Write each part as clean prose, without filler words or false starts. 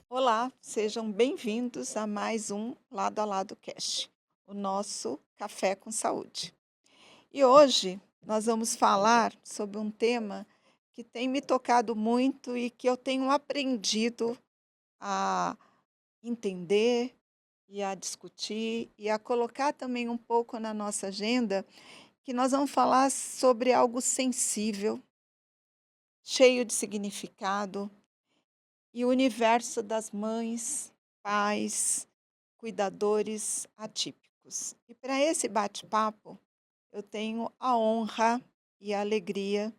Olá, sejam bem-vindos a mais um Lado a Lado Cast, o nosso Café com Saúde. E hoje nós vamos falar sobre um tema que tem me tocado muito e que eu tenho aprendido a entender e a discutir e a colocar também um pouco na nossa agenda, que nós vamos falar sobre algo sensível, cheio de significado, e o universo das mães, pais, cuidadores atípicos. E para esse bate-papo, eu tenho a honra e a alegria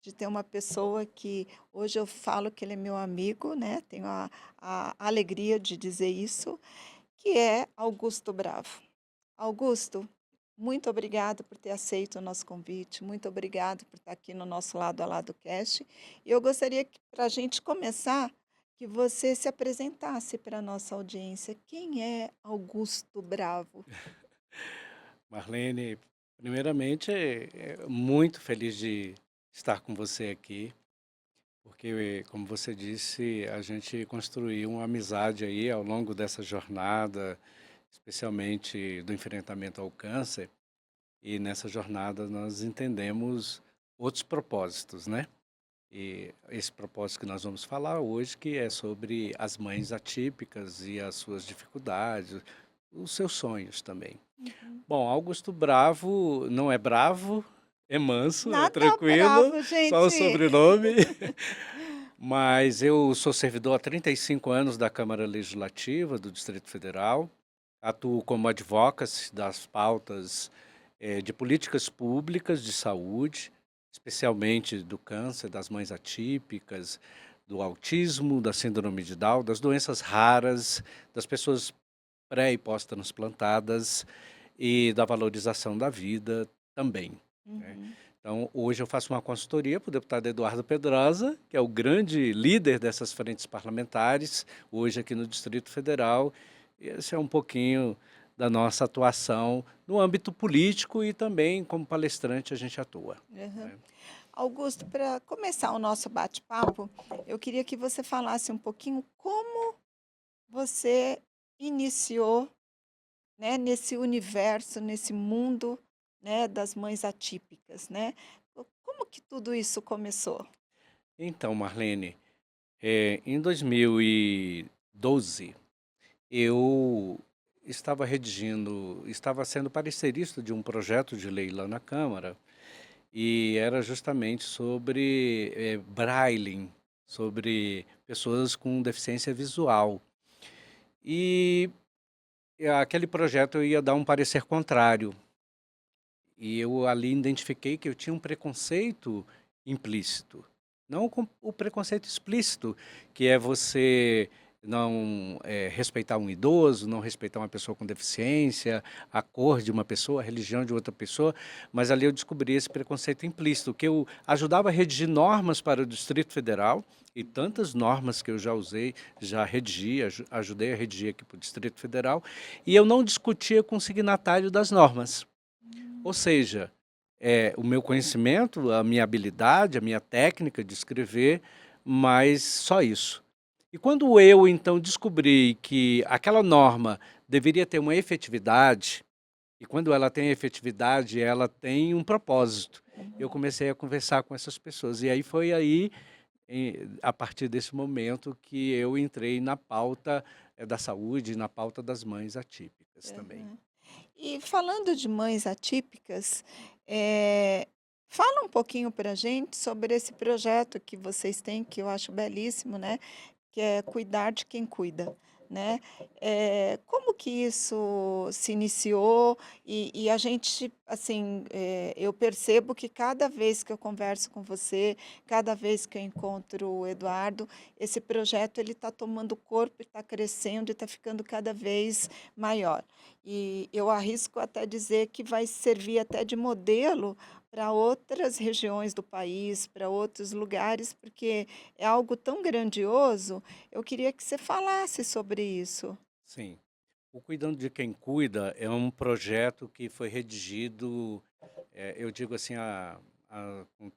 de ter uma pessoa que hoje eu falo que ele é meu amigo, né? Tenho a alegria de dizer isso, que é Augusto Bravo. Augusto, muito obrigado por ter aceito o nosso convite, muito obrigado por estar aqui no nosso Lado a Lado Cast. E eu gostaria que, para a gente começar, que você se apresentasse para a nossa audiência. Quem é Augusto Bravo? Marlene, primeiramente, muito feliz de estar com você aqui, porque, como você disse, a gente construiu uma amizade aí ao longo dessa jornada, especialmente do enfrentamento ao câncer, e nessa jornada nós entendemos outros propósitos, né? E esse propósito que nós vamos falar hoje, que é sobre as mães atípicas e as suas dificuldades, os seus sonhos também. Uhum. Bom, Augusto Bravo não é bravo, é manso, é Nada tranquilo, bravo, só o gente. sobrenome. Mas eu sou servidor há 35 anos da Câmara Legislativa do Distrito Federal. Atuo como advocacy das pautas de políticas públicas de saúde, especialmente do câncer, das mães atípicas, do autismo, da síndrome de Down, das doenças raras, das pessoas pré e pós-transplantadas e da valorização da vida também, né? Uhum. Então, hoje eu faço uma consultoria para o deputado Eduardo Pedrosa, que é o grande líder dessas frentes parlamentares, hoje aqui no Distrito Federal. E esse é um pouquinho da nossa atuação no âmbito político e também como palestrante a gente atua, Uhum. né? Augusto, para começar o nosso bate-papo, eu queria que você falasse um pouquinho como você iniciou, né, nesse universo, nesse mundo, né, das mães atípicas, né? Como que tudo isso começou? Então, Marlene, em 2012, eu estava sendo parecerista de um projeto de lei lá na Câmara, e era justamente sobre Braille, sobre pessoas com deficiência visual. E aquele projeto eu ia dar um parecer contrário. E eu ali identifiquei que eu tinha um preconceito implícito. Não o preconceito explícito, que é você não respeitar um idoso, não respeitar uma pessoa com deficiência, a cor de uma pessoa, a religião de outra pessoa, mas ali eu descobri esse preconceito implícito, que eu ajudava a redigir normas para o Distrito Federal, e tantas normas que eu já usei, já redigi, ajudei a redigir aqui para o Distrito Federal, e eu não discutia com o signatário das normas. Ou seja, o meu conhecimento, a minha habilidade, a minha técnica de escrever, mas só isso. E quando eu, então, descobri que aquela norma deveria ter uma efetividade, e quando ela tem efetividade, ela tem um propósito, eu Uhum. comecei a conversar com essas pessoas. E aí foi aí, a partir desse momento, que eu entrei na pauta da saúde, na pauta das mães atípicas também. Uhum. E falando de mães atípicas, fala um pouquinho para a gente sobre esse projeto que vocês têm, que eu acho belíssimo, né? Que é cuidar de quem cuida, né? Como que isso se iniciou? E a gente, assim, eu percebo que cada vez que eu converso com você, cada vez que eu encontro o Eduardo, esse projeto ele está tomando corpo, está crescendo e está ficando cada vez maior. E eu arrisco até dizer que vai servir até de modelo para outras regiões do país, para outros lugares, porque é algo tão grandioso. Eu queria que você falasse sobre isso. Sim. O Cuidando de Quem Cuida é um projeto que foi redigido, eu digo assim, com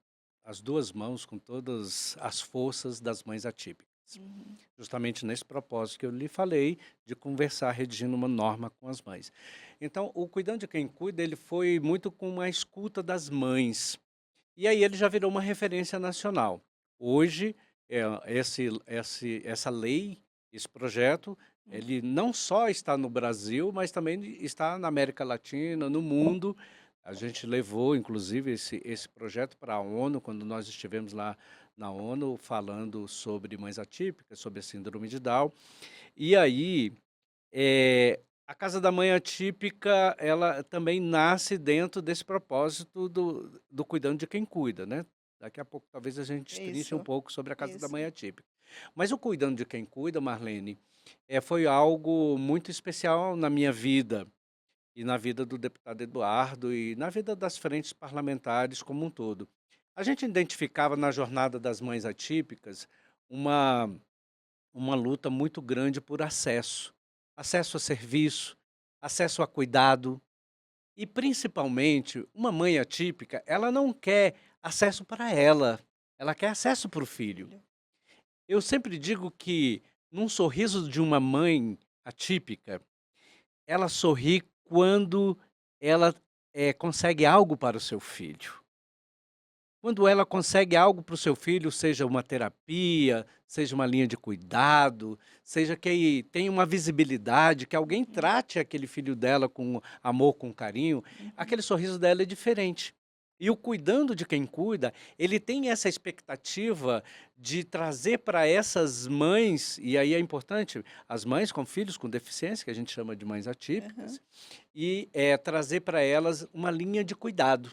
as 2 mãos, com todas as forças das mães atípicas. Uhum, Justamente nesse propósito que eu lhe falei, de conversar redigindo uma norma com as mães. Então, o Cuidando de Quem Cuida, ele foi muito com a escuta das mães. E aí ele já virou uma referência nacional. Hoje, essa lei, esse projeto, uhum. ele não só está no Brasil, mas também está na América Latina, no mundo. A gente levou, inclusive, esse projeto para a ONU, quando nós estivemos lá na ONU falando sobre mães atípicas, sobre a síndrome de Down. E aí, a Casa da Mãe Atípica, ela também nasce dentro desse propósito do Cuidando de Quem Cuida, né. Daqui a pouco talvez a gente destrinche um Isso, pouco sobre a Casa da Mãe isso. Atípica. Mas o Cuidando de Quem Cuida, Marlene, foi algo muito especial na minha vida, e na vida do deputado Eduardo, e na vida das frentes parlamentares como um todo. A gente identificava na jornada das mães atípicas uma uma luta muito grande por acesso. Acesso a serviço, acesso a cuidado e, principalmente, uma mãe atípica, ela não quer acesso para ela quer acesso para o filho. Filho. Eu sempre digo que, num sorriso de uma mãe atípica, ela sorri quando ela, consegue algo para o seu filho. Quando ela consegue algo para o seu filho, seja uma terapia, seja uma linha de cuidado, seja que tenha uma visibilidade, que alguém Uhum, trate aquele filho dela com amor, com carinho, uhum, aquele sorriso dela é diferente. E o Cuidando de Quem Cuida, ele tem essa expectativa de trazer para essas mães, e aí é importante, as mães com filhos com deficiência, que a gente chama de mães aham, atípicas, e trazer para elas uma linha de cuidado.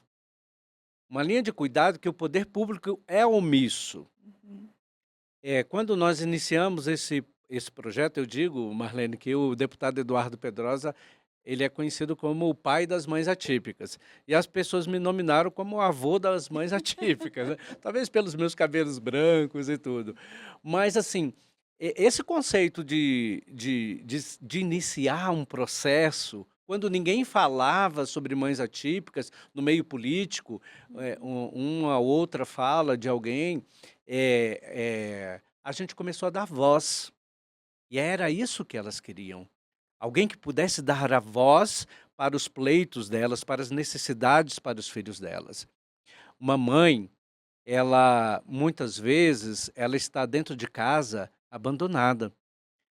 Uma linha de cuidado que o poder público é omisso. uhum. Quando nós iniciamos esse projeto, eu digo, Marlene, que o deputado Eduardo Pedrosa, ele é conhecido como o pai das mães atípicas. E as pessoas me nominaram como o avô das mães atípicas, né? Talvez pelos meus cabelos brancos e tudo. Mas, assim, esse conceito de iniciar um processo, quando ninguém falava sobre mães atípicas no meio político, uma outra fala de alguém, a gente começou a dar voz. E era isso que elas queriam. Alguém que pudesse dar a voz para os pleitos delas, para as necessidades para os filhos delas. Uma mãe, ela muitas vezes, ela está dentro de casa abandonada.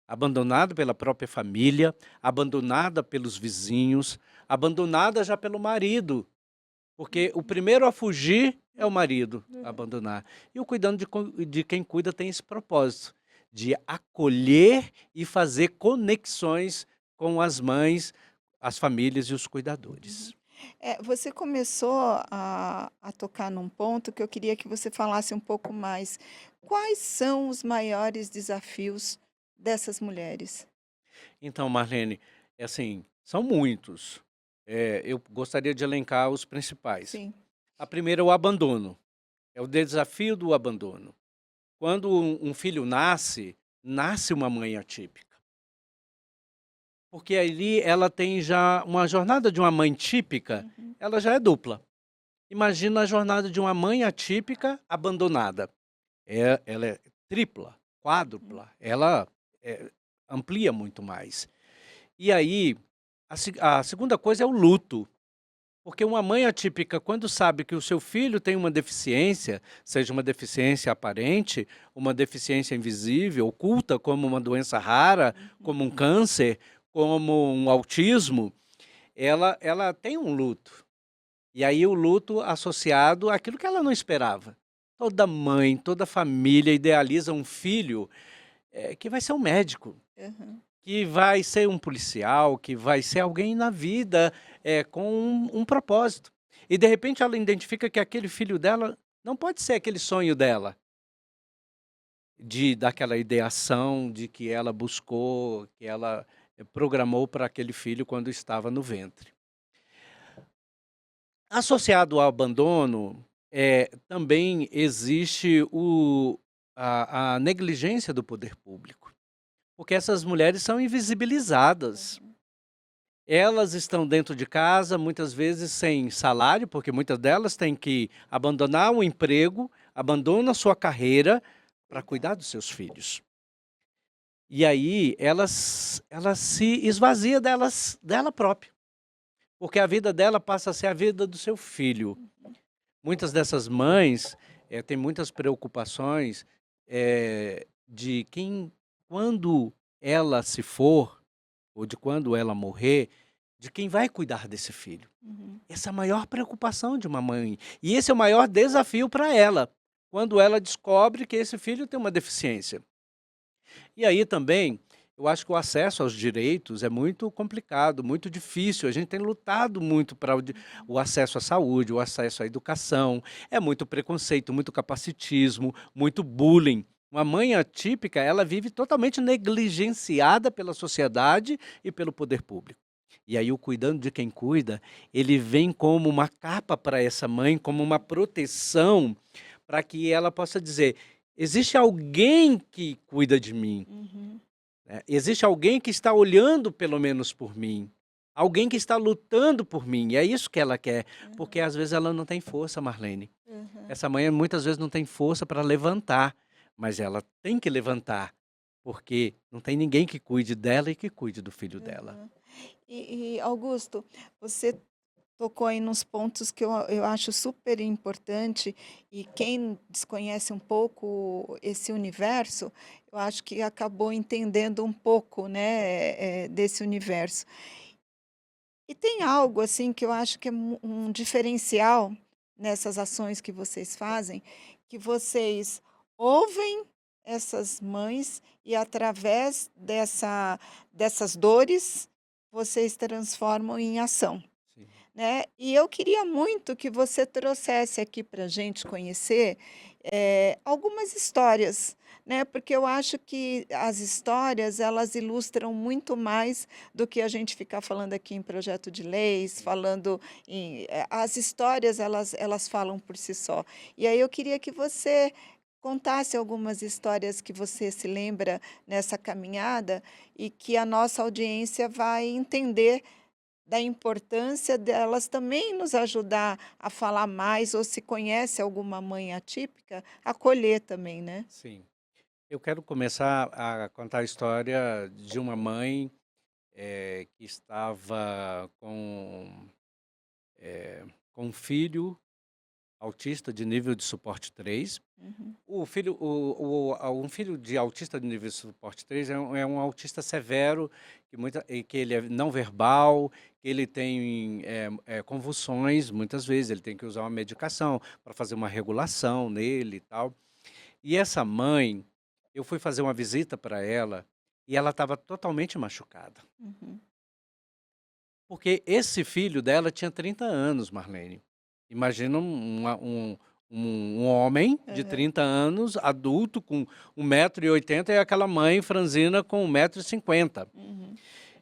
Abandonada pela própria família, abandonada pelos vizinhos, abandonada já pelo marido, porque o Uhum, primeiro a fugir é o marido, a uhum. abandonar. E o Cuidando de Quem Cuida tem esse propósito, de acolher e fazer conexões com as mães, as famílias e os Uhum. cuidadores. Você começou a tocar num ponto que eu queria que você falasse um pouco mais. Quais são os maiores desafios dessas mulheres? Então, Marlene, é assim, são muitos. Eu gostaria de elencar os principais. Sim. A primeira é o abandono, é o desafio do abandono. Quando um filho nasce, nasce uma mãe atípica. Porque ali ela tem já uma jornada de uma mãe típica, Uhum, ela já é dupla. Imagina a jornada de uma mãe atípica abandonada. Ela é tripla, uhum, quádrupla, ela, amplia muito mais. E aí, a segunda coisa é o luto, porque uma mãe atípica, quando sabe que o seu filho tem uma deficiência, seja uma deficiência aparente, uma deficiência invisível, oculta, como uma doença rara, uhum, como um câncer, como um autismo, ela tem um luto. E aí o luto associado àquilo que ela não esperava. Toda mãe, toda família idealiza um filho, que vai ser um médico, aham. que vai ser um policial, que vai ser alguém na vida, com um propósito. E de repente ela identifica que aquele filho dela não pode ser aquele sonho dela, daquela ideação de que ela buscou, que ela programou para aquele filho quando estava no ventre. Associado ao abandono, também existe a negligência do poder público, porque essas mulheres são invisibilizadas. Uhum. Elas estão dentro de casa, muitas vezes sem salário, porque muitas delas têm que abandonar o emprego, abandona a sua carreira para cuidar Cuidado. dos seus filhos. E aí elas se esvazia dela própria, porque a vida dela passa a ser a vida do seu filho. Uhum. Muitas dessas mães, têm muitas preocupações, de quando ela se for, ou de quando ela morrer, de quem vai cuidar desse filho. Uhum. Essa é a maior preocupação de uma mãe, e esse é o maior desafio para ela, quando ela descobre que esse filho tem uma deficiência. E aí também, eu acho que o acesso aos direitos é muito complicado, muito difícil. A gente tem lutado muito para o acesso à saúde, o acesso à educação. É muito preconceito, muito capacitismo, muito bullying. Uma mãe atípica, ela vive totalmente negligenciada pela sociedade e pelo poder público. E aí o cuidando de quem cuida, ele vem como uma capa para essa mãe, como uma proteção para que ela possa dizer: existe alguém que cuida de mim, Uhum. né? Existe alguém que está olhando pelo menos por mim, alguém que está lutando por mim, e é isso que ela quer, porque Uhum. às vezes ela não tem força, Marlene. Uhum. Essa mãe muitas vezes não tem força para levantar, mas ela tem que levantar, porque não tem ninguém que cuide dela e que cuide do filho dela. Uhum. E, Augusto, você tocou aí nos pontos que eu acho super importante, e quem desconhece um pouco esse universo, eu acho que acabou entendendo um pouco, né, desse universo. E tem algo assim que eu acho que é um diferencial nessas ações que vocês fazem, que vocês ouvem essas mães e através dessas dores, vocês transformam em ação, Sim. né. E eu queria muito que você trouxesse aqui para a gente conhecer, algumas histórias, né, porque eu acho que as histórias, elas ilustram muito mais do que a gente ficar falando aqui em projeto de leis, falando as histórias, elas falam por si só. E aí eu queria que você contasse algumas histórias que você se lembra nessa caminhada e que a nossa audiência vai entender da importância delas também nos ajudar a falar mais, ou se conhece alguma mãe atípica, acolher também, né? Sim. Eu quero começar a contar a história de uma mãe, que estava com um filho autista de nível de suporte 3. Uhum. O filho um filho de autista de nível de suporte 3 é um autista severo, que ele é não verbal, que ele tem, convulsões, muitas vezes, ele tem que usar uma medicação para fazer uma regulação nele e tal. E essa mãe, eu fui fazer uma visita para ela, e ela estava totalmente machucada. Uhum. Porque esse filho dela tinha 30 anos, Marlene. Imagina um homem de Aham. 30 anos, adulto, com 1,80 m, e aquela mãe franzina com 1,50 m. Uhum.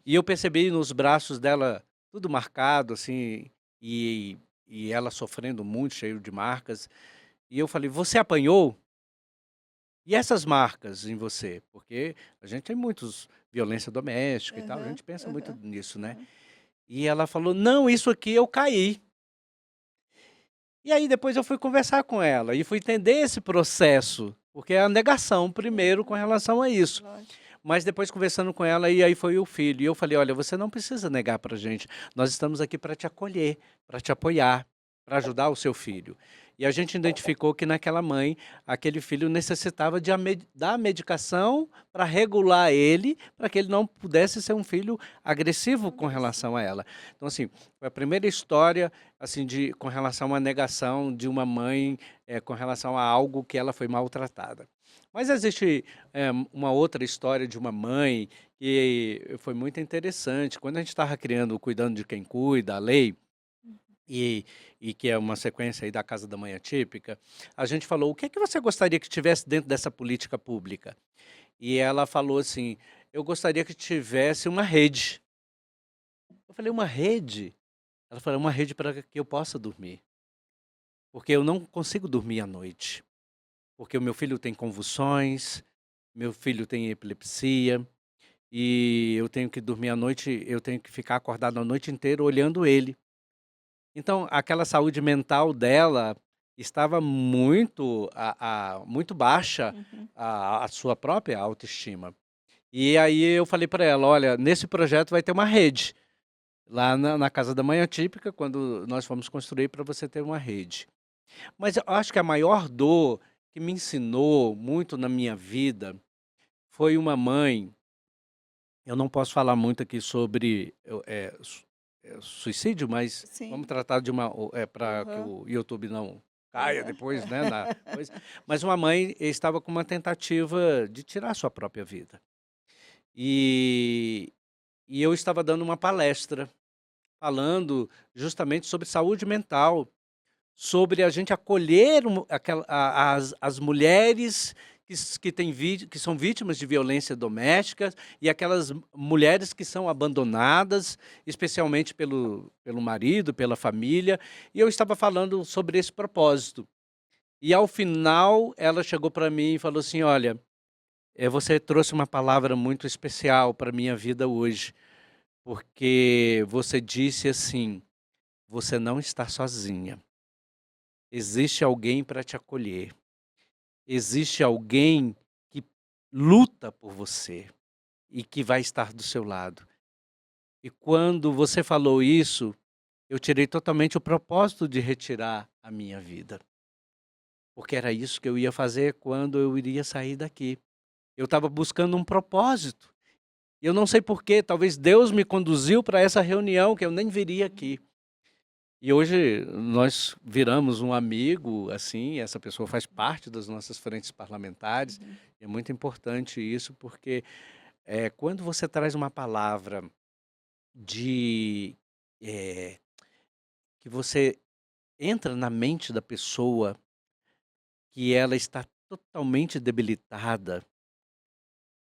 E eu percebi nos braços dela tudo marcado, assim, e ela sofrendo muito, cheio de marcas. E eu falei: "Você apanhou? E essas marcas em você?" Porque a gente tem muitos violência doméstica e tal, a Aham. gente pensa muito Aham. nisso, né. Aham. E ela falou: "Não, isso aqui eu caí". E aí depois eu fui conversar com ela e fui entender esse processo, porque é a negação primeiro com Uhum. relação a isso. Lógico. Mas depois conversando com ela, e aí foi o filho, e eu falei: "Olha, você não precisa negar pra gente, nós estamos aqui para te acolher, para te apoiar, para ajudar o seu filho". E a gente identificou que naquela mãe, aquele filho necessitava da medicação para regular ele, para que ele não pudesse ser um filho agressivo com relação a Agressivo. ela. Então assim, foi a primeira história, assim, com relação à negação de uma mãe, com relação a algo que ela foi maltratada. Mas existe, uma outra história de uma mãe que foi muito interessante. Quando a gente estava criando o Cuidando de Quem Cuida, a lei, e que é uma sequência aí da Casa da Mãe Atípica, a gente falou: "O que é que você gostaria que tivesse dentro dessa política pública?". E ela falou assim: "Eu gostaria que tivesse uma rede". Eu falei: "Uma rede?". Ela falou: "É uma rede para que eu possa dormir, porque eu não consigo dormir à noite, porque o meu filho tem convulsões, meu filho tem epilepsia, e eu tenho que dormir à noite, eu tenho que ficar acordado a noite inteira olhando ele". Então, aquela saúde mental dela estava muito baixa, Uhum. a sua própria autoestima. E aí eu falei para ela: "Olha, nesse projeto vai ter uma rede, lá na casa da mãe atípica, quando nós fomos construir, para você ter uma rede". Mas eu acho que a maior dor que me ensinou muito na minha vida foi uma mãe. Eu não posso falar muito aqui sobre suicídio, mas vamos Sim. tratar de uma, para que Aham. o YouTube não caia Aham. depois, né, na coisa. Mas uma mãe estava com uma tentativa de tirar sua própria vida. E e eu estava dando uma palestra, falando justamente sobre saúde mental. Sobre a gente acolher as mulheres que têm que são vítimas de violência doméstica, e aquelas mulheres que são abandonadas, especialmente pelo marido, pela família, e eu estava falando sobre esse propósito. E ao final ela chegou para mim e falou assim: "Olha, você trouxe uma palavra muito especial para minha vida hoje, porque você disse assim: 'Você não está sozinha'. Existe alguém para te acolher. Existe alguém que luta por você e que vai estar do seu lado". E quando você falou isso, eu tirei totalmente o propósito de retirar a minha vida, porque era isso que eu ia fazer quando eu iria sair daqui. Eu estava buscando um propósito. E eu não sei porquê, talvez Deus me conduziu para essa reunião que eu nem viria aqui. E hoje nós viramos um amigo, assim, essa pessoa faz parte das nossas frentes parlamentares. Uhum. É muito importante isso, porque, quando você traz uma palavra de, eh, que você entra na mente da pessoa, que ela está totalmente debilitada,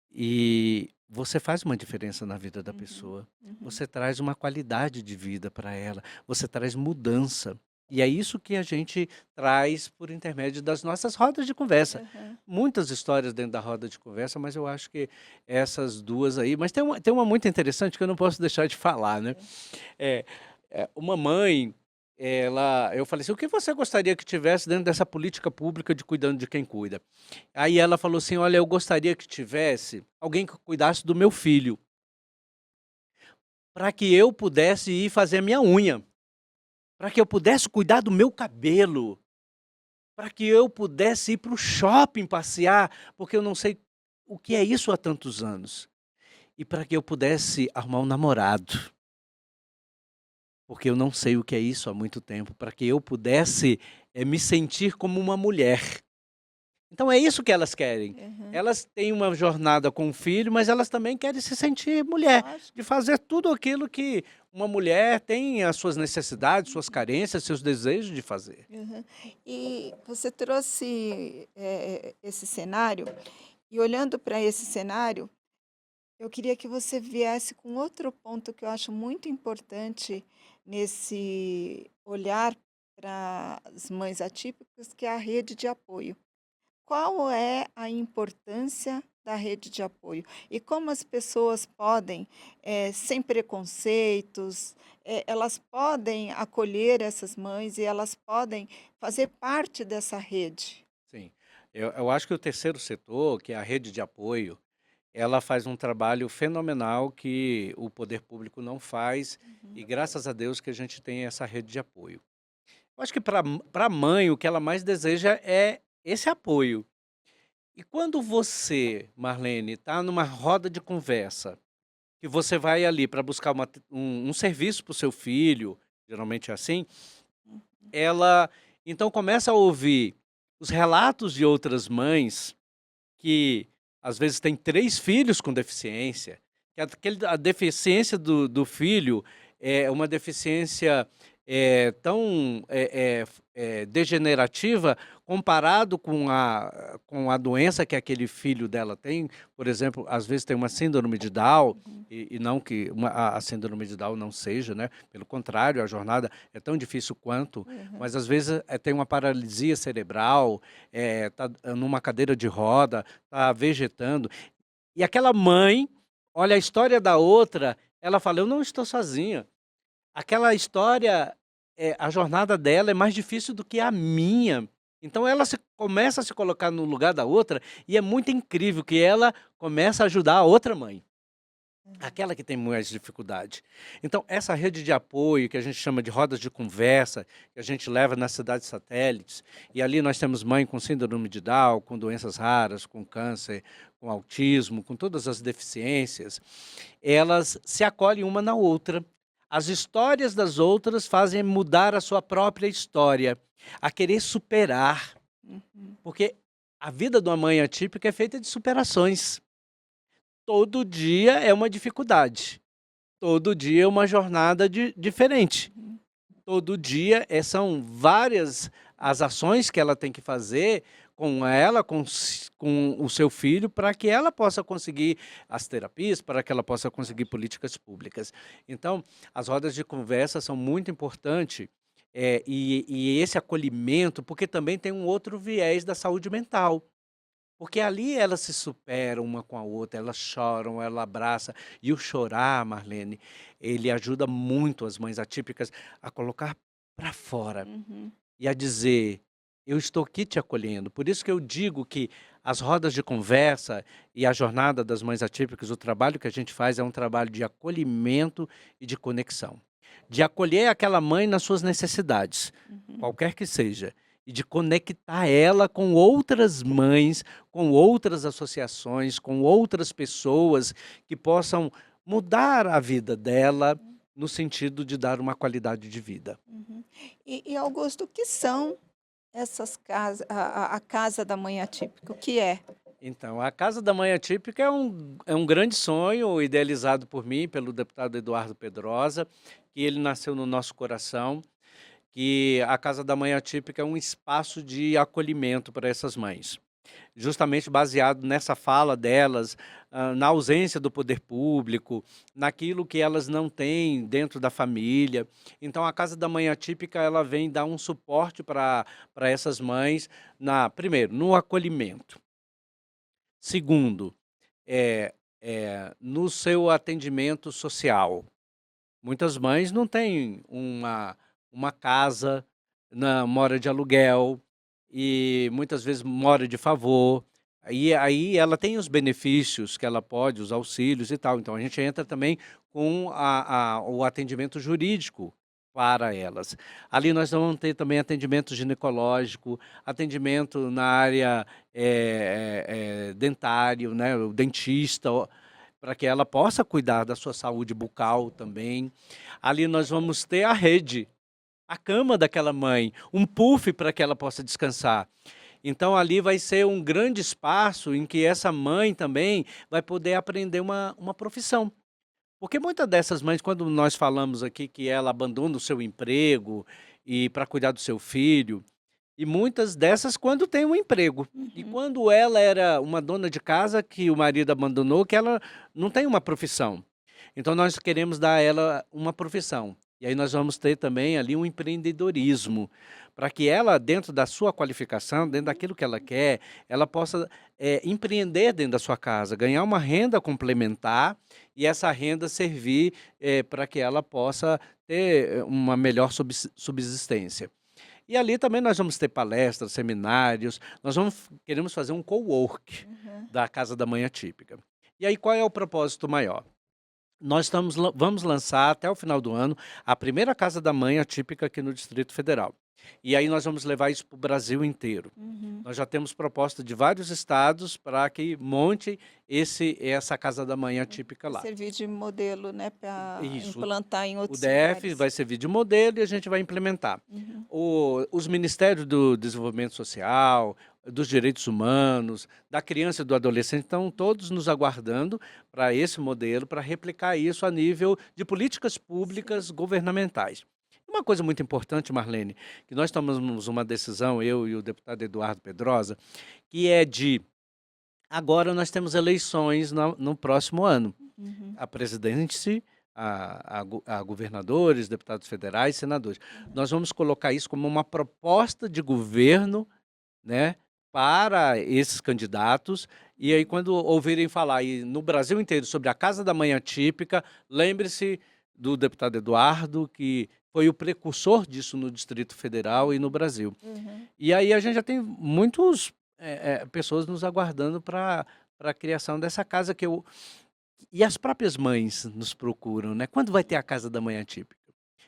e você faz uma diferença na vida da Uhum. pessoa. Uhum. Você traz uma qualidade de vida para ela, você traz mudança. E é isso que a gente traz por intermédio das nossas rodas de conversa. Aham. Muitas histórias dentro da roda de conversa, mas eu acho que essas duas aí, mas tem uma muito interessante que eu não posso deixar de falar, né. É. É, uma mãe, eu falei assim: "O que você gostaria que tivesse dentro dessa política pública de cuidando de quem cuida?". Aí ela falou assim: "Olha, eu gostaria que tivesse alguém que cuidasse do meu filho, para que eu pudesse ir fazer a minha unha, para que eu pudesse cuidar do meu cabelo, para que eu pudesse ir para o shopping passear, porque eu não sei o que é isso há tantos anos, e para que eu pudesse arrumar um namorado, porque eu não sei o que é isso há muito tempo, para que eu pudesse, me sentir como uma mulher". Então é isso que elas querem. Aham. Elas têm uma jornada com o filho, mas elas também querem se sentir mulher, Lógico. de fazer tudo aquilo que uma mulher tem as suas necessidades, suas carências, seus desejos de fazer. Aham. E você trouxe, esse cenário, e olhando para esse cenário, eu queria que você viesse com outro ponto que eu acho muito importante nesse olhar para as mães atípicas, que é a rede de apoio. Qual é a importância da rede de apoio? E como as pessoas podem, sem preconceitos, elas podem acolher essas mães e elas podem fazer parte dessa rede? Sim. Eu acho que o terceiro setor, que é a rede de apoio, ela faz um trabalho fenomenal que o poder público não faz, Uhum. e graças a Deus que a gente tem essa rede de apoio. Eu acho que para a mãe o que ela mais deseja é esse apoio. E quando você, Marlene, está numa roda de conversa, que você vai ali para buscar um serviço para o seu filho, geralmente é assim, Hum. ela então começa a ouvir os relatos de outras mães que às vezes têm 3 filhos com deficiência, que a deficiência do filho é uma deficiência, tão degenerativa comparado com a doença que aquele filho dela tem. Por exemplo, às vezes tem uma síndrome de Down, Uhum. e não que a síndrome de Down não seja, né, pelo contrário, a jornada é tão difícil quanto, Aham. mas às vezes, tem uma paralisia cerebral, tá numa cadeira de roda, tá vegetando. E aquela mãe olha a história da outra, ela fala: "Eu não estou sozinha". Aquela história, a jornada dela é mais difícil do que a minha. Então ela começa a se colocar no lugar da outra, e é muito incrível que ela começa a ajudar a outra mãe, Aham. aquela que tem mais dificuldade. Então essa rede de apoio, que a gente chama de rodas de conversa, que a gente leva nas cidades satélites, e ali nós temos mãe com síndrome de Down, com doenças raras, com câncer, com autismo, com todas as deficiências, elas se acolhem uma na outra. As histórias das outras fazem mudar a sua própria história, a querer superar, Uhum. porque a vida de uma mãe atípica é feita de superações. Todo dia é uma dificuldade, todo dia é uma jornada diferente. Uhum. Todo dia, são várias as ações que ela tem que fazer com ela, com o seu filho, para que ela possa conseguir as terapias, para que ela possa conseguir políticas públicas. Então, as rodas de conversa são muito importantes, e esse acolhimento, porque também tem um outro viés da saúde mental. Porque ali elas se superam uma com a outra, elas choram, ela abraça. E o chorar, Marlene, ele ajuda muito as mães atípicas a colocar para fora Uhum. e a dizer: "Eu estou aqui te acolhendo". Por isso que eu digo que as rodas de conversa e a jornada das mães atípicas, o trabalho que a gente faz é um trabalho de acolhimento e de conexão. De acolher aquela mãe nas suas necessidades, Uhum. qualquer que seja, e de conectar ela com outras mães, com outras associações, com outras pessoas que possam mudar a vida dela, Uhum. no sentido de dar uma qualidade de vida. Uhum. Augusto, o que são essas casas, a casa da mãe atípica, o que é? Então, a Casa da Mãe Atípica é um grande sonho idealizado por mim, pelo deputado Eduardo Pedrosa, que ele nasceu no nosso coração, que a Casa da Mãe Atípica é um espaço de acolhimento para essas mães. Justamente baseado nessa fala delas, na ausência do poder público, naquilo que elas não têm dentro da família. Então a Casa da Mãe Atípica, ela vem dar um suporte para essas mães, primeiro, no acolhimento. Segundo, no seu atendimento social. Muitas mães não têm uma casa, mora de aluguel e muitas vezes mora de favor. Aí ela tem os benefícios que ela pode, os auxílios e tal. Então a gente entra também com o atendimento jurídico para elas. Ali nós vamos ter também atendimento ginecológico, atendimento na área dentário, né, o dentista, para que ela possa cuidar da sua saúde bucal também. Ali nós vamos ter a rede, a cama daquela mãe, um puff para que ela possa descansar. Então ali vai ser um grande espaço em que essa mãe também vai poder aprender uma profissão. Porque muitas dessas mães, quando nós falamos aqui que ela abandona o seu emprego e para cuidar do seu filho, e muitas dessas quando tem um emprego. E Uhum. quando ela era uma dona de casa que o marido abandonou, que ela não tem uma profissão. Então nós queremos dar a ela uma profissão. E aí nós vamos ter também ali um empreendedorismo, para que ela, dentro da sua qualificação, dentro daquilo que ela quer, ela possa empreender dentro da sua casa, ganhar uma renda complementar e essa renda servir para que ela possa ter uma melhor subsistência. E ali também nós vamos ter palestras, seminários, queremos fazer um cowork Uhum. da Casa da Mãe Atípica. E aí qual é o propósito maior? Nós vamos lançar até o final do ano a primeira Casa da Mãe Atípica aqui no Distrito Federal. E aí nós vamos levar isso para o Brasil inteiro. Uhum. Nós já temos proposta de vários estados para que monte essa Casa da Mãe Atípica Vai lá. servir de modelo, né, para Isso, implantar em o outros DF lugares. vai servir de modelo e a gente vai implementar. Uhum. Os Ministérios do Desenvolvimento Social, dos Direitos Humanos, da Criança e do Adolescente, estão todos nos aguardando para esse modelo, para replicar isso a nível de políticas públicas governamentais. Uma coisa muito importante, Marlene, que nós tomamos uma decisão, eu e o deputado Eduardo Pedrosa, que é de agora nós temos eleições no próximo ano. Uhum, A presidente, a governadores, deputados federais, senadores. uhum. Nós vamos colocar isso como uma proposta de governo, né, para esses candidatos, e aí quando ouvirem falar aí no Brasil inteiro sobre a Casa da Mãe Atípica, lembre-se do deputado Eduardo, que foi o precursor disso no Distrito Federal e no Brasil. Uhum. E aí a gente já tem muitos pessoas nos aguardando para a criação dessa casa que eu e as próprias mães nos procuram, né? Quando vai ter a Casa da Mãe Atípica?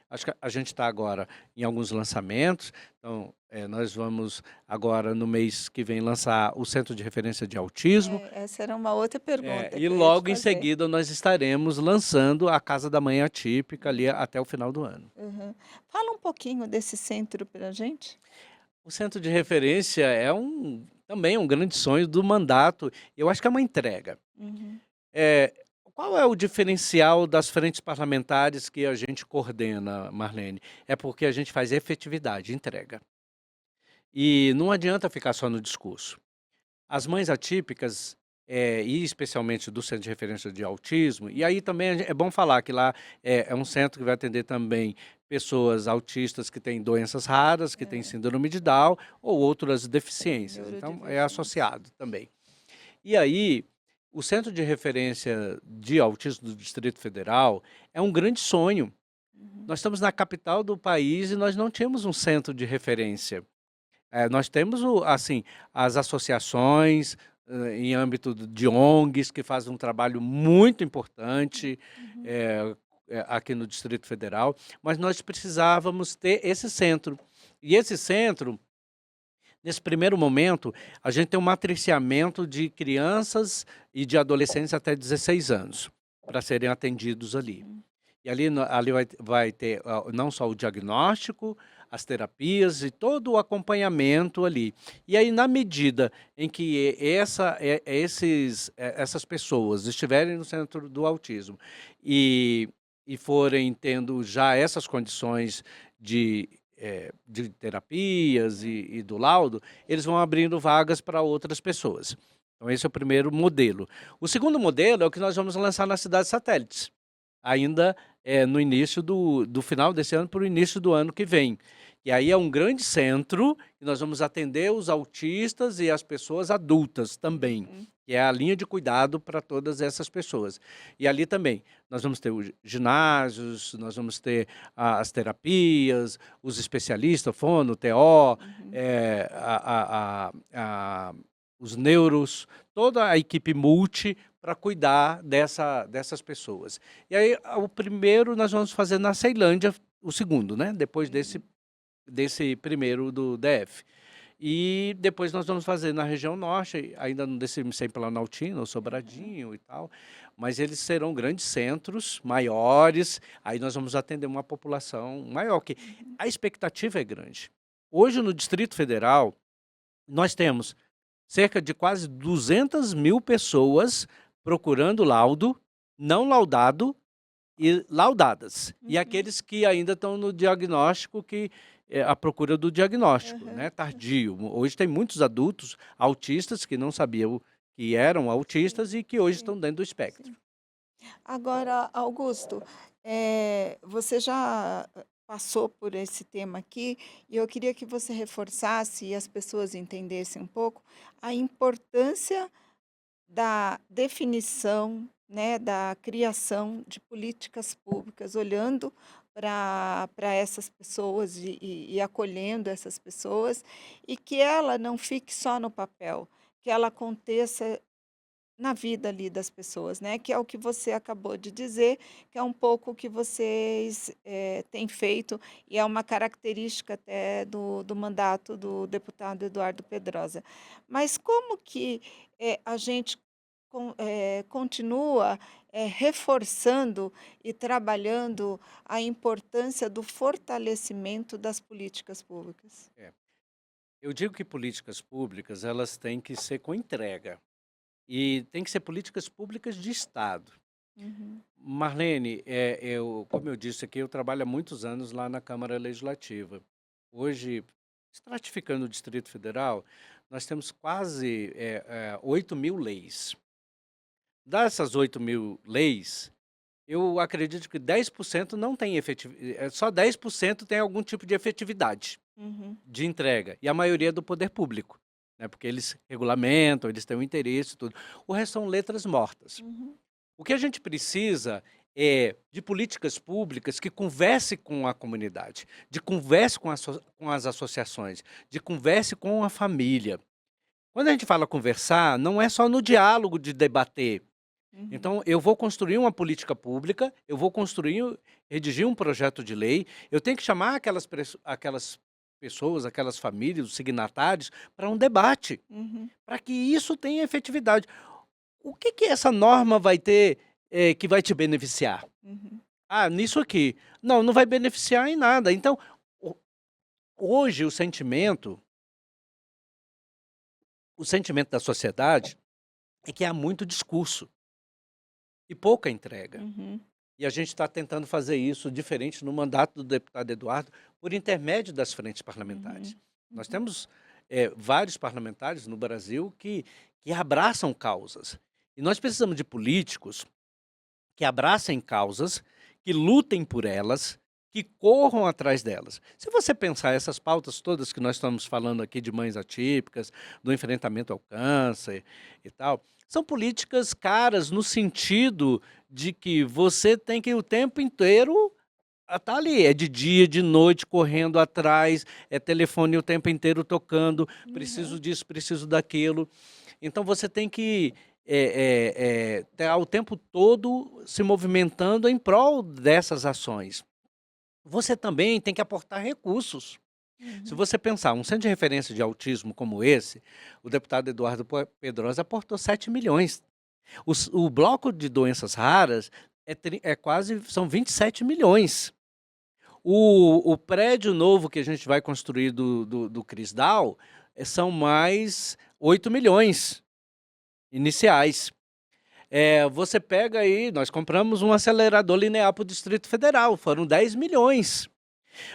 Acho que a gente está agora em alguns lançamentos, então nós vamos agora no mês que vem lançar o Centro de Referência de Autismo, Essa era uma outra pergunta e que eu ia te logo em fazer. seguida nós estaremos lançando a Casa da Mãe Atípica ali até o final do ano. Uhum. Fala um pouquinho desse centro para a gente. O Centro de Referência é também um grande sonho do mandato, eu acho que é uma entrega. Uhum. Eh, qual é o diferencial das frentes parlamentares que a gente coordena, Marlene? É porque a gente faz efetividade, entrega. E não adianta ficar só no discurso. As mães atípicas, e especialmente do Centro de Referência de Autismo, e aí também é bom falar que lá é um centro que vai atender também pessoas autistas que têm doenças raras, que têm É, síndrome de Down ou outras deficiências, então é neurodivergência. associado também. E aí, o Centro de Referência de Autismo do Distrito Federal é um grande sonho. Uhum. Nós estamos na capital do país e nós não tínhamos um centro de referência. Nós temos assim, as associações em âmbito de ONGs que fazem um trabalho muito importante Uhum. aqui no Distrito Federal, mas nós precisávamos ter esse centro. E esse centro, nesse primeiro momento, a gente tem um matriciamento de crianças e de adolescentes até 16 anos, para serem atendidos ali. Uhum. E ali vai ter não só o diagnóstico, as terapias e todo o acompanhamento ali. E aí, na medida em que essas pessoas estiverem no centro do autismo e, e forem tendo já essas condições de terapias e do laudo, eles vão abrindo vagas para outras pessoas. Então, esse é o primeiro modelo. O segundo modelo é o que nós vamos lançar nas cidades satélites ainda no início do final desse ano para o início do ano que vem. E aí é um grande centro, e nós vamos atender os autistas e as pessoas adultas também, Uhum. que é a linha de cuidado para todas essas pessoas. E ali também, nós vamos ter os ginásios, nós vamos ter as terapias, os especialistas, fono, TO, Uhum. eh, os neuros, toda a equipe multi para cuidar dessas pessoas. E aí, o primeiro nós vamos fazer na Ceilândia, o segundo, né, depois Uhum. desse primeiro do DF. E depois nós vamos fazer na região norte, ainda não decidimos se é em Planaltina ou Uhum. Sobradinho e tal, mas eles serão grandes centros, maiores, aí nós vamos atender uma população maior, que Uhum. a expectativa é grande. Hoje no Distrito Federal, nós temos cerca de quase 200.000 pessoas procurando laudo, não laudado e laudadas. E Uhum. aqueles que ainda estão no diagnóstico, que é a procura do diagnóstico, Aham. né, tardio. Hoje tem muitos adultos autistas que não sabiam que eram Sim, autistas e que hoje sim, estão dentro do espectro. sim. Agora, Augusto, você já passou por esse tema aqui e eu queria que você reforçasse e as pessoas entendessem um pouco a importância da definição, né, da criação de políticas públicas, olhando para essas pessoas e acolhendo essas pessoas, e que ela não fique só no papel, que ela aconteça na vida ali das pessoas, né, que é o que você acabou de dizer, que é um pouco o que vocês, têm feito e é uma característica até do mandato do deputado Eduardo Pedrosa. Mas como que, a gente continua, reforçando e trabalhando a importância do fortalecimento das políticas públicas? É. Eu digo que políticas públicas, elas têm que ser com entrega, e tem que ser políticas públicas de Estado. Uhum. Marlene, como eu disse aqui, eu trabalho há muitos anos lá na Câmara Legislativa. Hoje, estratificando o Distrito Federal, nós temos quase 8.000 leis. Dessas 8.000 leis, eu acredito que 10% não tem efetividade, só 10% tem algum tipo de efetividade Uhum. de entrega, e a maioria é do poder público, né, porque eles regulamentam, eles têm um interesse e tudo. O resto são letras mortas. Uhum. O que a gente precisa é de políticas públicas que converse com a comunidade, de converse com as associações, de converse com a família. Quando a gente fala conversar, não é só no diálogo de debater. Uhum. Então, eu vou construir uma política pública, eu vou redigir um projeto de lei, eu tenho que chamar aquelas pessoas, aquelas famílias, os signatários, para um debate, Uhum. para que isso tenha efetividade. O que que essa norma vai ter, que vai te beneficiar? Uhum. Ah, nisso aqui. Não, não vai beneficiar em nada. Então, ho hoje o sentimento da sociedade é que há muito discurso e pouca entrega. Uhum. E a gente está tentando fazer isso diferente no mandato do deputado Eduardo, por intermédio das frentes parlamentares. Uhum. Nós Uhum. temos vários parlamentares no Brasil que abraçam causas. E nós precisamos de políticos que abracem causas, que lutem por elas, que corram atrás delas. Se você pensar essas pautas todas que nós estamos falando aqui de mães atípicas, do enfrentamento ao câncer e tal, são políticas caras no sentido de que você tem que ir o tempo inteiro estar ali, é de dia, de noite, correndo atrás, é telefone o tempo inteiro tocando, preciso Uhum. disso, preciso daquilo. Então você tem que estar o tempo todo se movimentando em prol dessas ações. Você também tem que aportar recursos. Se Uhum. você pensar, um centro de referência de autismo como esse, o deputado Eduardo Pedrosa aportou 7 milhões. O bloco de doenças raras são 27 milhões. O prédio novo que a gente vai construir do Crisdal são mais 8 milhões iniciais. Você pega aí, nós compramos um acelerador linear para o Distrito Federal, foram 10 milhões.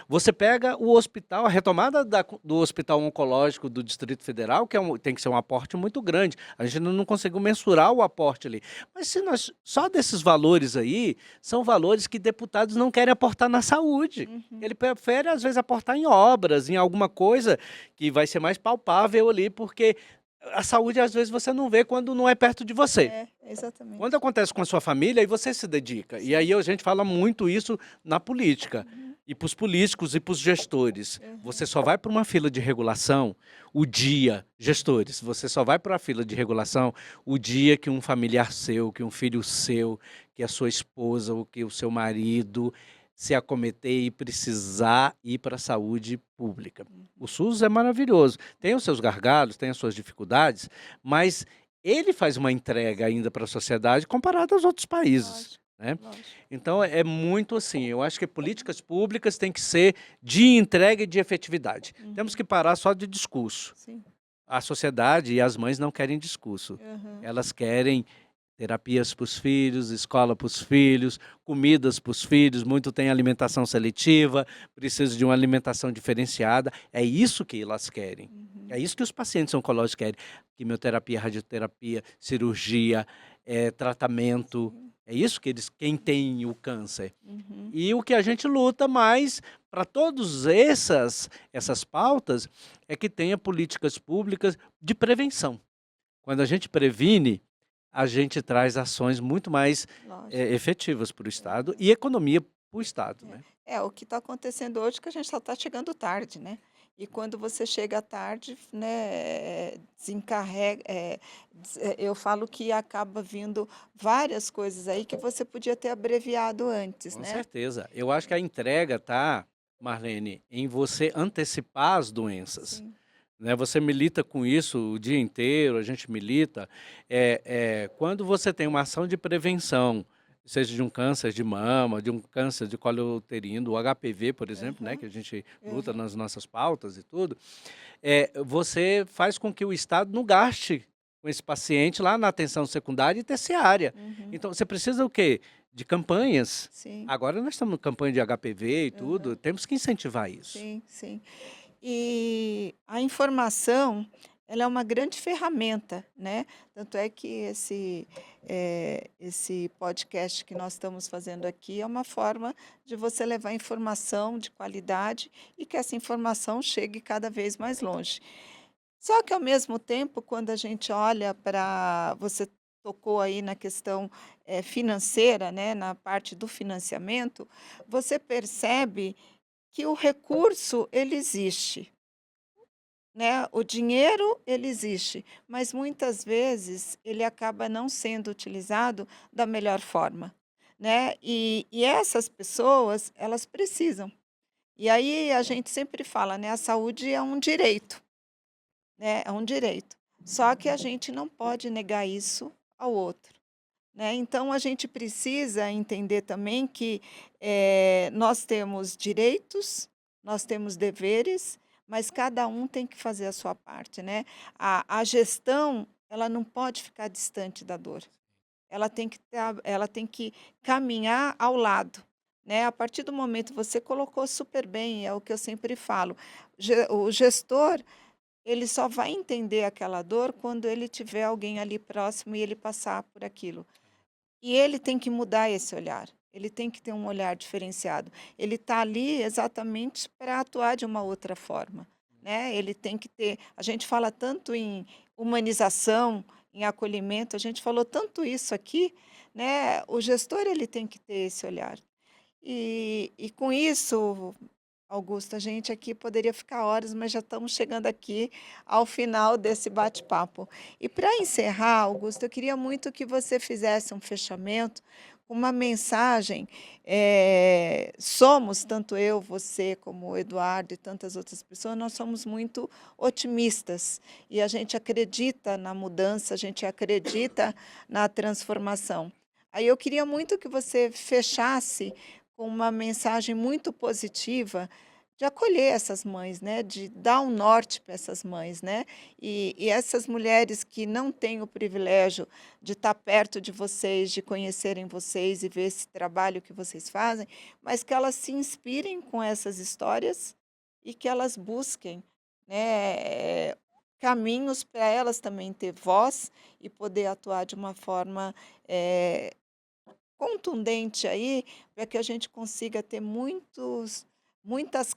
Você pega o hospital, a retomada do hospital oncológico do Distrito Federal, que tem que ser um aporte muito grande. A gente ainda não conseguiu mensurar o aporte ali. Mas se nós, só desses valores aí, são valores que deputados não querem aportar na saúde. Uhum. Ele prefere, às vezes, aportar em obras, em alguma coisa que vai ser mais palpável ali, porque a saúde, às vezes, você não vê quando não é perto de você. É, Quando exatamente. acontece com a sua família, aí você se dedica. E Sim. aí a gente fala muito isso na política. Uhum. E para os políticos e para os gestores. Você Uhum. só vai para uma fila de regulação gestores, você só vai para a fila de regulação o dia que um familiar seu, que um filho seu, que a sua esposa ou que o seu marido se acometer e precisar ir para a saúde pública. O Uhum. SUS é maravilhoso, tem os seus gargalos, tem as suas dificuldades, mas ele faz uma entrega ainda para a sociedade comparado aos outros países, Lógico, né. lógico. Então é muito assim, eu acho que políticas públicas têm que ser de entrega e de efetividade. Temos Uhum. que parar só de discurso. Sim. A sociedade e as mães não querem discurso, Aham. elas querem terapias para os filhos, escola para os filhos, comidas para os filhos, muito tem alimentação seletiva, precisa de uma alimentação diferenciada, é isso que elas querem. Uhum. É isso que os pacientes oncológicos querem, quimioterapia, radioterapia, cirurgia, tratamento, Sim. é isso que quem tem o câncer. Uhum. E o que a gente luta mais para todas essas pautas é que tenha políticas públicas de prevenção. Quando a gente previne, a gente traz ações muito mais Lógico. efetivas para o Estado Aham. e economia para o Estado, né. O que está acontecendo hoje é que a gente só está chegando tarde, né? E quando você chega tarde, né, desencarrega, eu falo que acaba vindo várias coisas aí que você podia ter abreviado antes, Com né? certeza. Eu acho que a entrega tá, Marlene, em você antecipar as doenças, Sim. né. Você milita com isso o dia inteiro, a gente milita. Quando você tem uma ação de prevenção, seja de um câncer de mama, de um câncer de colo uterino, o HPV, por exemplo, né, Aham, que a gente luta aham. nas nossas pautas e tudo, você faz com que o Estado não gaste com esse paciente lá na atenção secundária e terciária. Uhum. Então você precisa o quê? De campanhas. Sim. Agora nós estamos em campanha de HPV e tudo, Aham. temos que incentivar isso. Sim, sim. E a informação, ela é uma grande ferramenta, né? Tanto é que esse podcast que nós estamos fazendo aqui é uma forma de você levar informação de qualidade e que essa informação chegue cada vez mais longe. Só que ao mesmo tempo, quando a gente olha para você tocou aí na questão, financeira, né, na parte do financiamento, você percebe que o recurso ele existe, né, o dinheiro ele existe, mas muitas vezes ele acaba não sendo utilizado da melhor forma, né, e essas pessoas, elas precisam. E aí a gente sempre fala, né, a saúde é um direito, né, é um direito. Só que a gente não pode negar isso ao outro, né. Então a gente precisa entender também que, nós temos direitos, nós temos deveres, mas cada um tem que fazer a sua parte, né. A gestão, ela não pode ficar distante da dor. Ela tem que caminhar ao lado, né. A partir do momento você colocou super bem, é o que eu sempre falo, o gestor ele só vai entender aquela dor quando ele tiver alguém ali próximo e ele passar por aquilo. E ele tem que mudar esse olhar, ele tem que ter um olhar diferenciado. Ele está ali exatamente para atuar de uma outra forma, né. Ele tem que ter a gente fala tanto em humanização, em acolhimento, a gente falou tanto isso aqui, né, o gestor ele tem que ter esse olhar. E com isso, Augusto, a gente aqui poderia ficar horas, mas já estamos chegando aqui ao final desse bate-papo. E para encerrar, Augusto, eu queria muito que você fizesse um fechamento com uma mensagem. Somos, tanto eu, você, como o Eduardo e tantas outras pessoas, nós somos muito otimistas e a gente acredita na mudança, a gente acredita na transformação. Aí eu queria muito que você fechasse com uma mensagem muito positiva de acolher essas mães, né, de dar um norte para essas mães, né, e essas mulheres que não têm o privilégio de estar perto de vocês, de conhecerem vocês e ver esse trabalho que vocês fazem, mas que elas se inspirem com essas histórias e que elas busquem, né, caminhos para elas também ter voz e poder atuar de uma forma, eh, contundente aí, para que a gente consiga ter muitas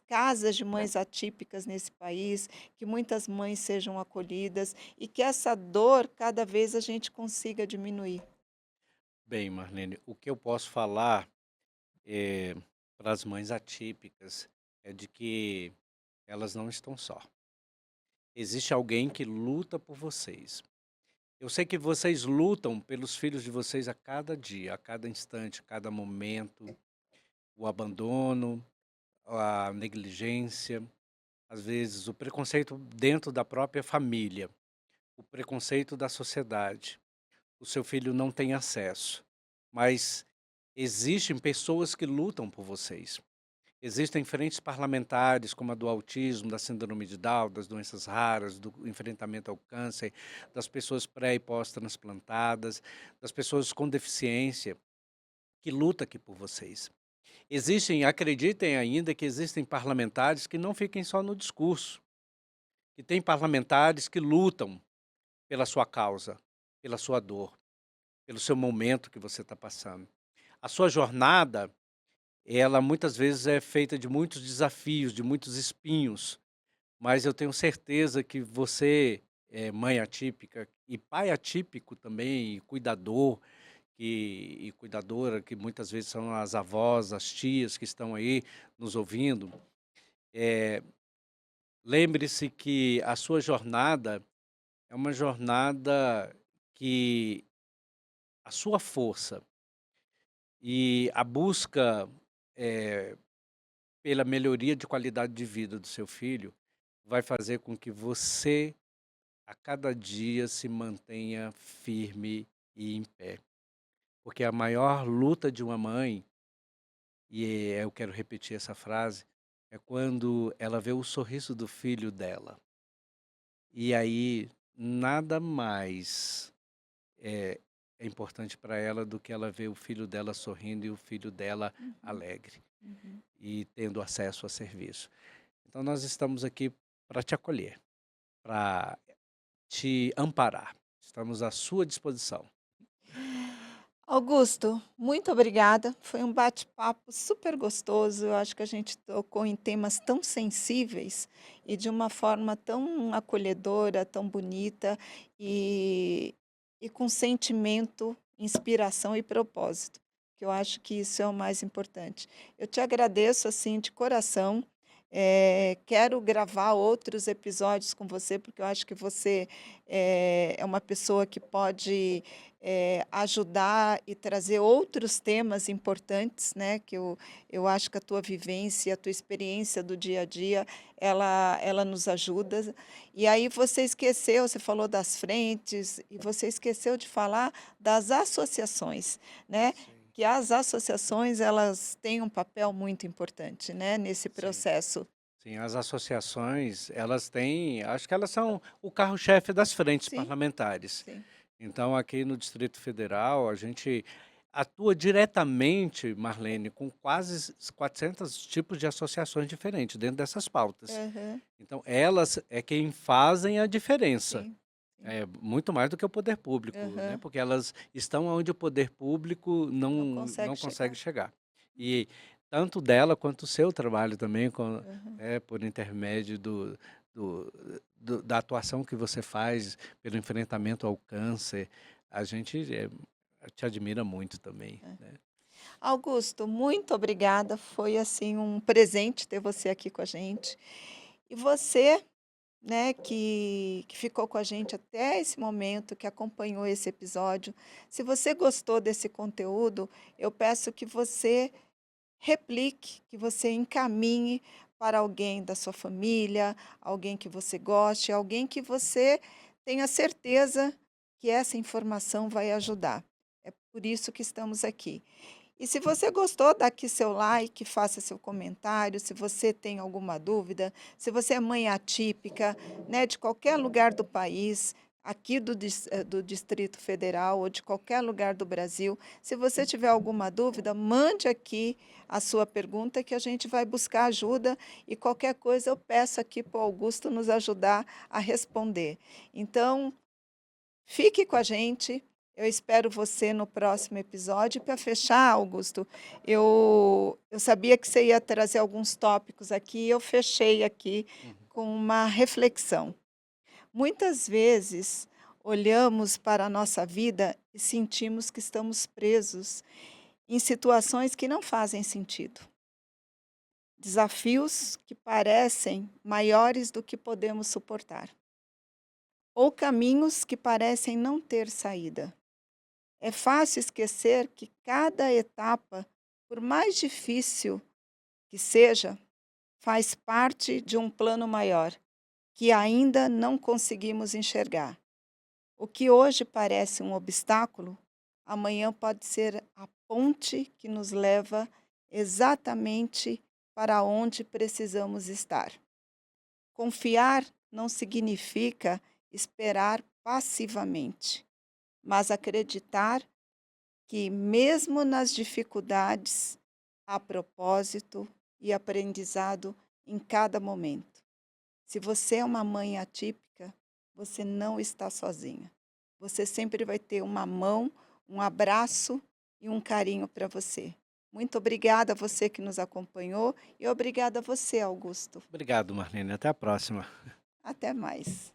casas de mães atípicas nesse país, que muitas mães sejam acolhidas e que essa dor cada vez a gente consiga diminuir. Bem, Marlene, o que eu posso falar, para as mães atípicas é de que elas não estão só. Existe alguém que luta por vocês. Eu sei que vocês lutam pelos filhos de vocês a cada dia, a cada instante, a cada momento, o abandono, a negligência, às vezes o preconceito dentro da própria família, o preconceito da sociedade. O seu filho não tem acesso, mas existem pessoas que lutam por vocês. Existem frentes parlamentares, como a do autismo, da síndrome de Down, das doenças raras, do enfrentamento ao câncer, das pessoas pré e pós-transplantadas, das pessoas com deficiência, que luta aqui por vocês. Existem, acreditem ainda que existem parlamentares que não fiquem só no discurso, que tem parlamentares que lutam pela sua causa, pela sua dor, pelo seu momento que você está passando. A sua jornada, ela muitas vezes é feita de muitos desafios, de muitos espinhos, mas eu tenho certeza que você, mãe atípica e pai atípico também, e cuidador e cuidadora, que muitas vezes são as avós, as tias que estão aí nos ouvindo, lembre-se que a sua jornada é uma jornada que a sua força e a busca, eh, pela melhoria de qualidade de vida do seu filho, vai fazer com que você, a cada dia, se mantenha firme e em pé. Porque a maior luta de uma mãe, e eu quero repetir essa frase, é quando ela vê o sorriso do filho dela. E aí nada mais é, é importante para ela do que ela ver o filho dela sorrindo e o filho dela Uhum, alegre uhum. e tendo acesso a serviço. Então, nós estamos aqui para te acolher, para te amparar. Estamos à sua disposição. Augusto, muito obrigada. Foi um bate-papo super gostoso. Eu acho que a gente tocou em temas tão sensíveis e de uma forma tão acolhedora, tão bonita e, e com sentimento, inspiração e propósito, que eu acho que isso é o mais importante. Eu te agradeço assim de coração. Quero gravar outros episódios com você, porque eu acho que você é uma pessoa que pode ajudar e trazer outros temas importantes, né? Que eu acho que a tua vivência, a tua experiência do dia a dia, ela nos ajuda. E aí você esqueceu, você falou das frentes, e você esqueceu de falar das associações, né? Sim, Que as associações, elas têm um papel muito importante, né, nesse sim. processo. Sim, as associações, elas têm, acho que elas são o carro-chefe das frentes Sim, parlamentares. sim. Então, aqui no Distrito Federal, a gente atua diretamente, Marlene, com quase 400 tipos de associações diferentes dentro dessas pautas. Aham, Então, elas é quem fazem a diferença. sim, sim. É muito mais do que o poder público, né? Aham. Porque elas estão onde o poder público Não não consegue consegue chegar. chegar. E tanto dela quanto o seu trabalho também, Aham. por intermédio do, da atuação que você faz pelo enfrentamento ao câncer, a gente te admira muito também, né? Augusto, muito obrigada. Foi assim um presente ter você aqui com a gente. E você, né, que ficou com a gente até esse momento, que acompanhou esse episódio. Se você gostou desse conteúdo, eu peço que você replique, que você encaminhe para alguém da sua família, alguém que você goste, alguém que você tenha certeza que essa informação vai ajudar. É por isso que estamos aqui. E se você gostou, dá aqui seu like, faça seu comentário. Se você tem alguma dúvida, se você é mãe atípica, né, de qualquer lugar do país, aqui do Distrito Federal ou de qualquer lugar do Brasil, se você tiver alguma dúvida, mande aqui a sua pergunta que a gente vai buscar ajuda e qualquer coisa eu peço aqui para o Augusto nos ajudar a responder. Então, fique com a gente. Eu espero você no próximo episódio. Para fechar, Augusto, eu sabia que você ia trazer alguns tópicos aqui e eu fechei aqui Uhum. com uma reflexão. Muitas vezes olhamos para a nossa vida e sentimos que estamos presos em situações que não fazem sentido. Desafios que parecem maiores do que podemos suportar. Ou caminhos que parecem não ter saída. É fácil esquecer que cada etapa, por mais difícil que seja, faz parte de um plano maior, que ainda não conseguimos enxergar. O que hoje parece um obstáculo, amanhã pode ser a ponte que nos leva exatamente para onde precisamos estar. Confiar não significa esperar passivamente, mas acreditar que, mesmo nas dificuldades, há propósito e aprendizado em cada momento. Se você é uma mãe atípica, você não está sozinha. Você sempre vai ter uma mão, um abraço e um carinho para você. Muito obrigada a você que nos acompanhou e obrigada a você, Augusto. Obrigado, Marlene. Até a próxima. Até mais.